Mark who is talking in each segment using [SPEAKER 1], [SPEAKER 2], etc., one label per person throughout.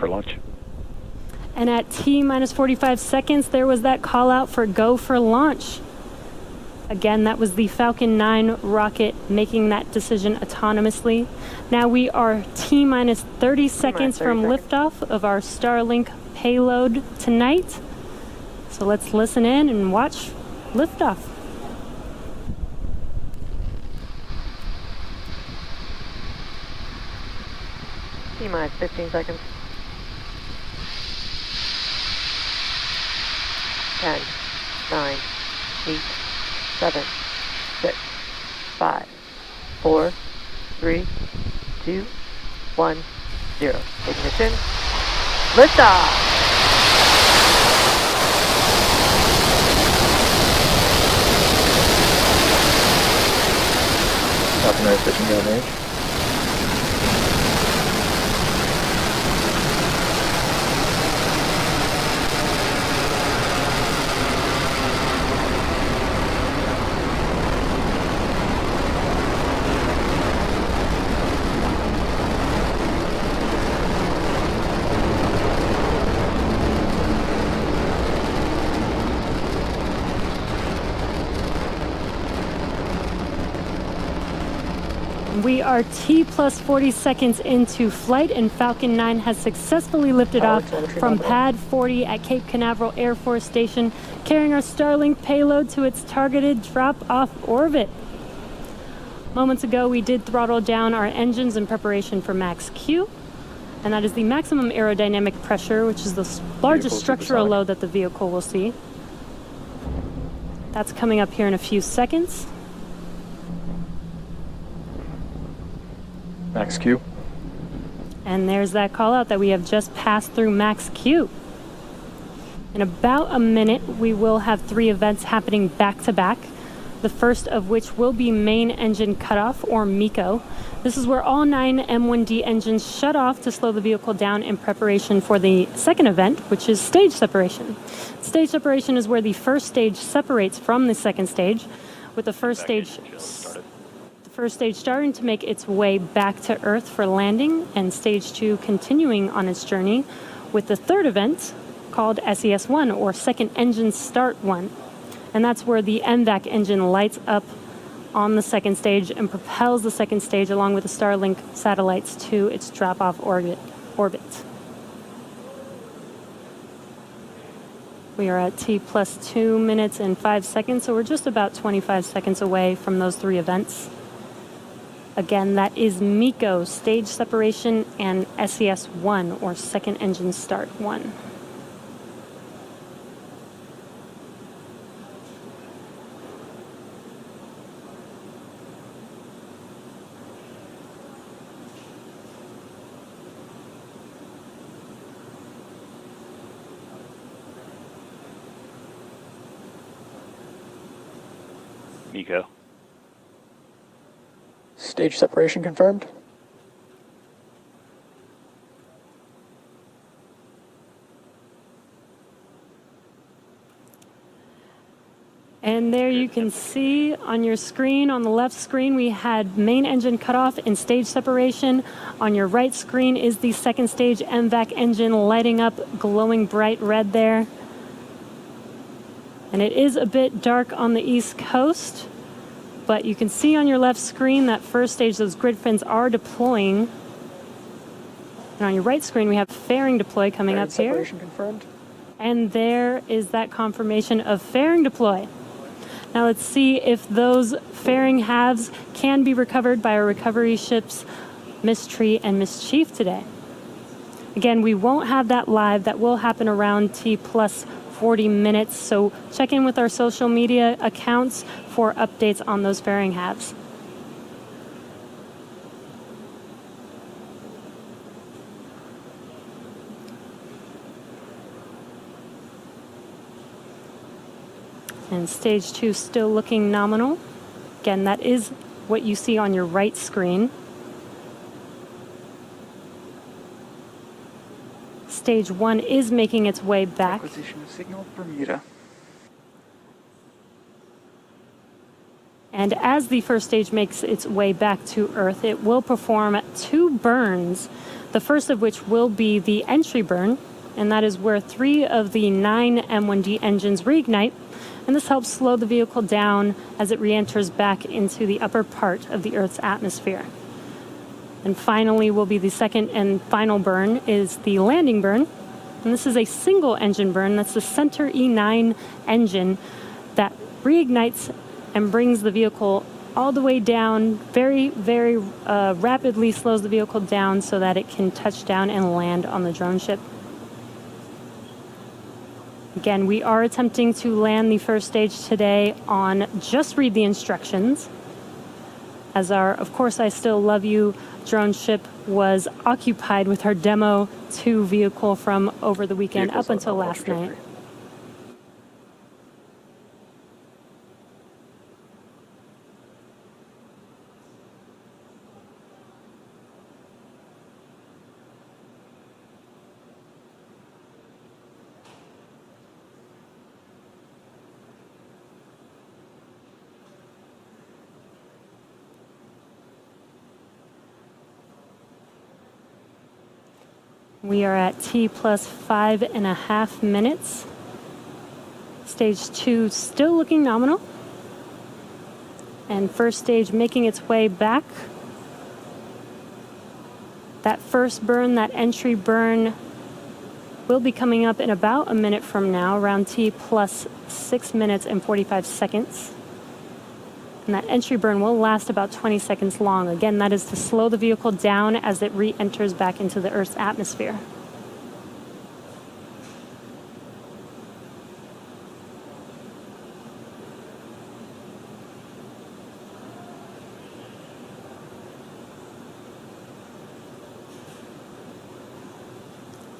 [SPEAKER 1] for launch.
[SPEAKER 2] And at T-minus 45 seconds, there was that call out for go for launch. Again, that was the Falcon 9 rocket making that decision autonomously. Now we are T-minus 30 seconds from liftoff of our Starlink payload tonight. So let's listen in and watch liftoff.
[SPEAKER 3] T-minus 15 seconds. 10, 9, 8, 7, 6, 5, 4, 3, 2, 1, 0. Ignition. Liftoff!
[SPEAKER 1] Falcon 9 switching down range.
[SPEAKER 2] We are T plus 40 seconds into flight, and Falcon 9 has successfully lifted off from Pad 40 at Cape Canaveral Air Force Station, carrying our Starlink payload to its targeted drop-off orbit. Moments ago, we did throttle down our engines in preparation for max Q, and that is the maximum aerodynamic pressure, which is the largest structural load that the vehicle will see. That's coming up here in a few seconds.
[SPEAKER 1] Max Q.
[SPEAKER 2] And there's that call out that we have just passed through max Q. In about a minute, we will have 3 events happening back to back. The first of which will be main engine cutoff, or MECO. This is where all 9 M1D engines shut off to slow the vehicle down in preparation for the second event, which is stage separation. Stage separation is where the first stage separates from the second stage, with the first stage starting to make its way back to Earth for landing, and stage 2 continuing on its journey, with the third event called SES1, or second engine start 1. And that's where the MVAC engine lights up on the second stage and propels the second stage along with the Starlink satellites to its drop-off orbit. We are at T plus 2 minutes and 5 seconds, so we're just about 25 seconds away from those 3 events. Again, that is MECO, stage separation, and SES1, or second engine start 1.
[SPEAKER 1] MECO.
[SPEAKER 4] Stage separation confirmed.
[SPEAKER 2] And there you can see on your screen, on the left screen, we had main engine cutoff and stage separation. On your right screen is the second stage MVAC engine lighting up, glowing bright red there. And it is a bit dark on the East Coast, but you can see on your left screen that first stage, those grid fins are deploying. And on your right screen, we have fairing deploy coming up here.
[SPEAKER 4] Separation confirmed.
[SPEAKER 2] And there is that confirmation of fairing deploy. Now let's see if those fairing halves can be recovered by our recovery ships, Mystery and Mischief today. Again, we won't have that live. That will happen around T plus 40 minutes, so check in with our social media accounts for updates on those fairing halves. And stage 2 still looking nominal. Again, that is what you see on your right screen. Stage 1 is making its way back.
[SPEAKER 4] Acquisition of signal Bermuda.
[SPEAKER 2] And as the first stage makes its way back to Earth, it will perform 2 burns the first of which will be the entry burn, and that is where 3 of the 9 M1D engines reignite, and this helps slow the vehicle down as it re-enters back into the upper part of the Earth's atmosphere. And finally will be the second and final burn is the landing burn, and this is a single engine burn. That's the center E9 engine that reignites and brings the vehicle all the way down, very, very rapidly slows the vehicle down so that it can touch down and land on the drone ship. Again, we are attempting to land the first stage today on Just Read the Instructions, as our Of Course I Still Love You drone ship was occupied with our Demo 2 vehicle from over the weekend up until last night. We are at T plus 5.5 minutes. Stage 2 still looking nominal. And first stage making its way back. That first burn, that entry burn, will be coming up in about a minute from now, around T plus 6 minutes and 45 seconds. And that entry burn will last about 20 seconds long. Again, that is to slow the vehicle down as it re-enters back into the Earth's atmosphere.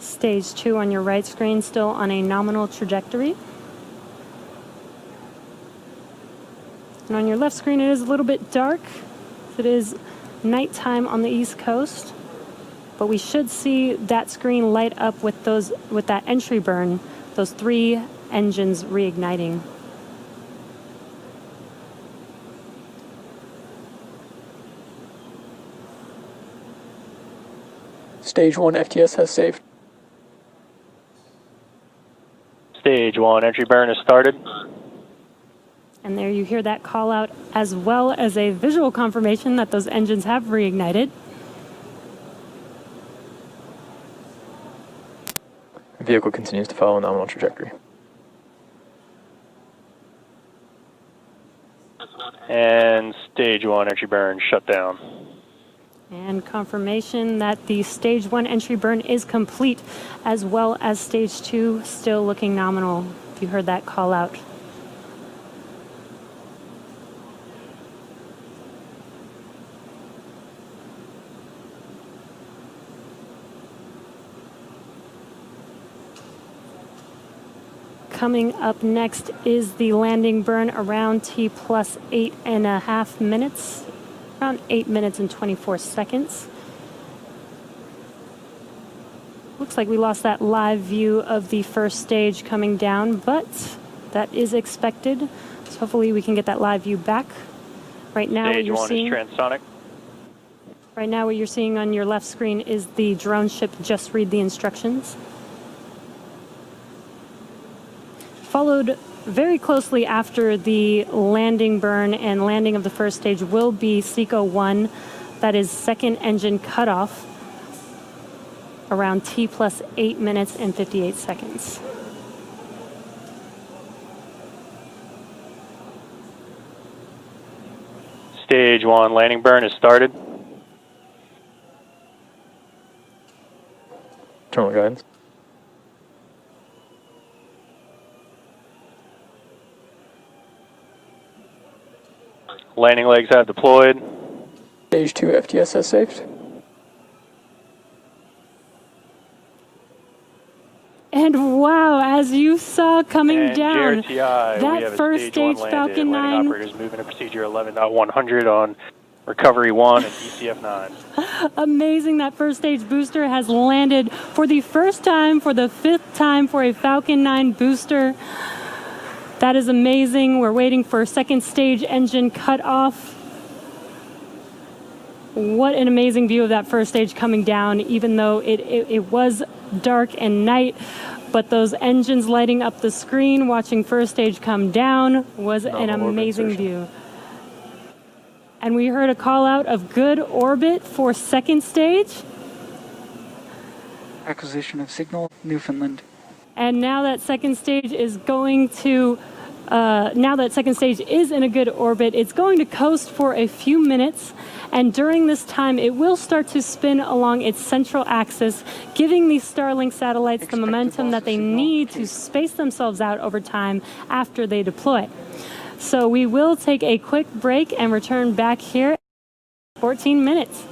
[SPEAKER 2] Stage 2 on your right screen, still on a nominal trajectory. And on your left screen, it is a little bit dark. It is nighttime on the East Coast, but we should see that screen light up with that entry burn, those 3 engines reigniting.
[SPEAKER 4] Stage 1 FTS has saved.
[SPEAKER 1] Stage 1 entry burn has started.
[SPEAKER 2] And there you hear that call out, as well as a visual confirmation that those engines have reignited.
[SPEAKER 4] The vehicle continues to follow a nominal trajectory.
[SPEAKER 1] And stage 1 entry burn shut down.
[SPEAKER 2] And confirmation that the stage 1 entry burn is complete, as well as stage 2 still looking nominal, if you heard that call out. Coming up next is the landing burn around T plus 8.5 minutes, around 8 minutes and 24 seconds. Looks like we lost that live view of the first stage coming down, but that is expected. So hopefully we can get that live view back. Right now,
[SPEAKER 1] Stage 1 is transonic.
[SPEAKER 2] Right now, what you're seeing on your left screen is the drone ship Just Read the Instructions. Followed very closely after the landing burn and landing of the first stage will be SECO 1, that is second engine cutoff, around T plus 8 minutes and 58 seconds.
[SPEAKER 1] Stage 1 landing burn has started.
[SPEAKER 4] Terminal guidance.
[SPEAKER 1] Landing legs have deployed.
[SPEAKER 4] Stage 2 FTS has saved.
[SPEAKER 2] And wow, as you saw coming down,
[SPEAKER 1] GRTI,
[SPEAKER 2] that first stage Falcon 9.
[SPEAKER 1] Operators moving to procedure 11.100 on recovery 1 and DCF 9.
[SPEAKER 2] Amazing, that first stage booster has landed for the first time, for the 5th time for a Falcon 9 booster. That is amazing. We're waiting for second stage engine cut off. What an amazing view of that first stage coming down, even though it was dark and night. But those engines lighting up the screen, watching first stage come down, was an amazing view. And we heard a call out of good orbit for second stage.
[SPEAKER 5] Acquisition of signal, Newfoundland.
[SPEAKER 2] And now that second stage is going to, now that second stage is in a good orbit, it's going to coast for a few minutes. And during this time, it will start to spin along its central axis, giving these Starlink satellites the momentum that they need to space themselves out over time after they deploy. So we will take a quick break and return back here in 14 minutes.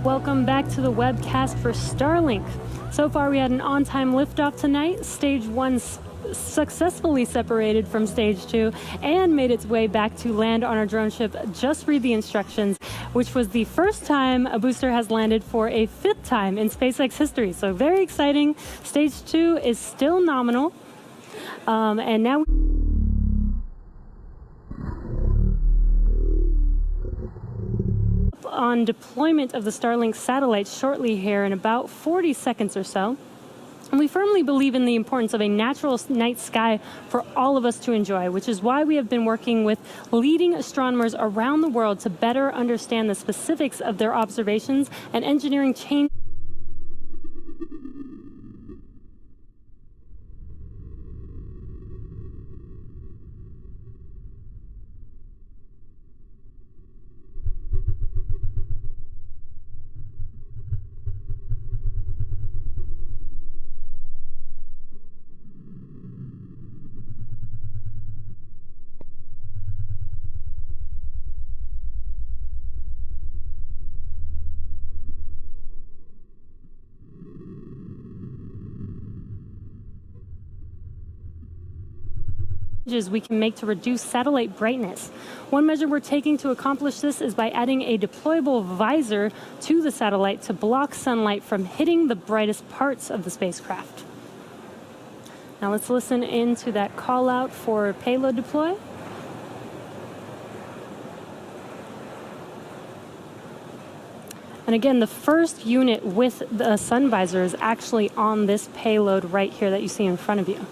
[SPEAKER 2] Welcome back to the webcast for Starlink. So far we had an on-time liftoff tonight. Stage 1 successfully separated from Stage 2 and made its way back to land on our drone ship, Just Read the Instructions, which was the first time a booster has landed for a 5th time in SpaceX history. So very exciting. Stage 2 is still nominal. And now on deployment of the Starlink satellites shortly here in about 40 seconds or so. And we firmly believe in the importance of a natural night sky for all of us to enjoy, which is why we have been working with leading astronomers around the world to better understand the specifics of their observations and engineering change. We can make to reduce satellite brightness. One measure we're taking to accomplish this is by adding a deployable visor to the satellite to block sunlight from hitting the brightest parts of the spacecraft. Now let's listen into that call out for payload deploy. And again, the first unit with the sun visor is actually on this payload right here that you see in front of you.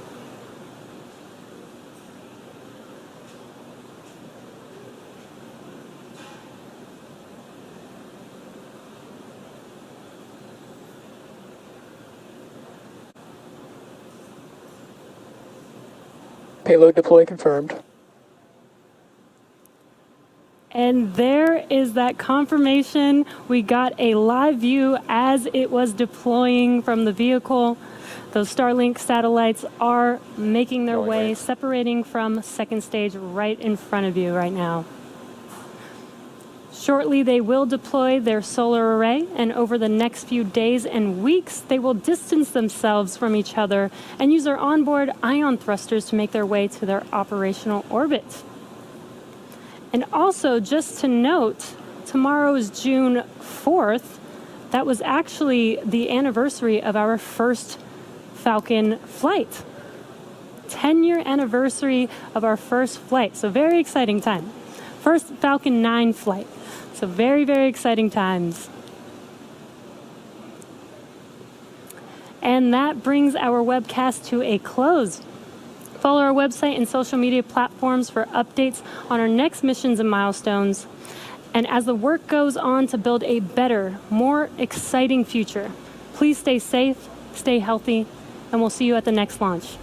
[SPEAKER 4] Payload deploy confirmed.
[SPEAKER 2] And there is that confirmation. We got a live view as it was deploying from the vehicle. Those Starlink satellites are making their way, separating from second stage right in front of you right now. Shortly, they will deploy their solar array, and over the next few days and weeks, they will distance themselves from each other and use their onboard ion thrusters to make their way to their operational orbit. And also, just to note, tomorrow is June 4th. That was actually the anniversary of our first Falcon flight. 10-year anniversary of our first flight, so very exciting time. First Falcon 9 flight. So very, very exciting times. And that brings our webcast to a close. Follow our website and social media platforms for updates on our next missions and milestones. And as the work goes on to build a better, more exciting future, please stay safe, stay healthy, and we'll see you at the next launch.